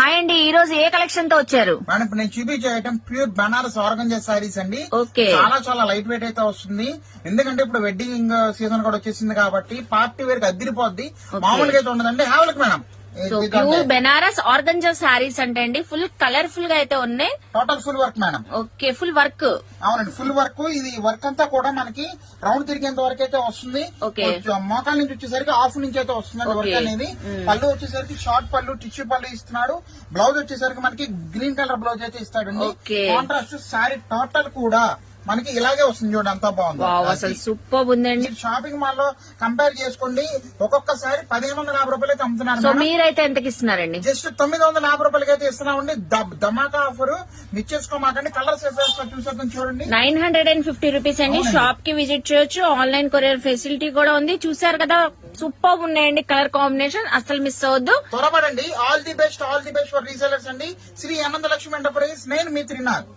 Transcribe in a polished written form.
Hi అండి, ఈ రోజు ఏ కలెక్షన్ తో వచ్చారు? మేడం ఇప్పుడు నేను చూపించే item pure Banaras organza saris అండి. ఓకే. చాలా లైట్ వెయిట్ అయితే వస్తుంది. ఎందుకంటే ఇప్పుడు వెడ్డింగ్ సీజన్ కూడా వచ్చేసింది కాబట్టి పార్టీ వేర్ కి అద్దరిపోద్ది. మామూలుగా అయితే ఉండదండి. Have a look madam. So pure Banaras organza sarees అంటే అండి ఫుల్ కలర్ఫుల్ గా అయితే ఉన్నాయి. Total full work madam. Okay, full work. అవునండి, ఫుల్ వర్క్. ఇది వర్క్ అంతా కూడా మనకి రౌండ్ తిరిగేంత వరకు అయితే వస్తుంది. ఓకే. మోకాల నుంచి వచ్చేసరికి హాఫ్ నుంచి అయితే వస్తుందండి వర్క్ అనేది. పళ్ళు వచ్చేసరికి షార్ట్ పళ్ళు, టిష్యూ పళ్ళు ఇస్తున్నాడు. బ్లౌజ్ వచ్చేసరికి మనకి గ్రీన్ కలర్ బ్లౌజ్ అయితే ఇస్తాడండి. కాంట్రాస్ట్ శారీ టోటల్ కూడా మనకి ఇలాగే వస్తుంది. చూడండి అంతా బాగుంది. అసలు సూపర్ ఉందండి. షాపింగ్ మాల్ లో కంపేర్ చేసుకోండి, ఒక్కొక్కసారి 1550 రూపాయలకి అమ్ముతున్నారు. సో మీరైతే ఎంతకి ఇస్తున్నారండి? జస్ట్ 950 రూపాయలకి అయితే ఇస్తున్నామండి. ధమాకా ఆఫర్ మిస్ చేసుకోమాకండి. కలర్స్ చూసేద్దాం చూడండి. 950 రూపీస్ అండి. షాప్ కి విజిట్ చేయొచ్చు. ఆన్లైన్ కొరియర్ ఫెసిలిటీ కూడా ఉంది. చూసారు కదా, సూపర్ ఉన్నాయండి కలర్ కాంబినేషన్. అసలు మిస్ అవ్వద్దు, త్వరపడండి. All the best for resellers అండి. శ్రీ అనంత లక్ష్మి ఎంటర్ప్రైజెస్. నేను మీ త్రినాథ్.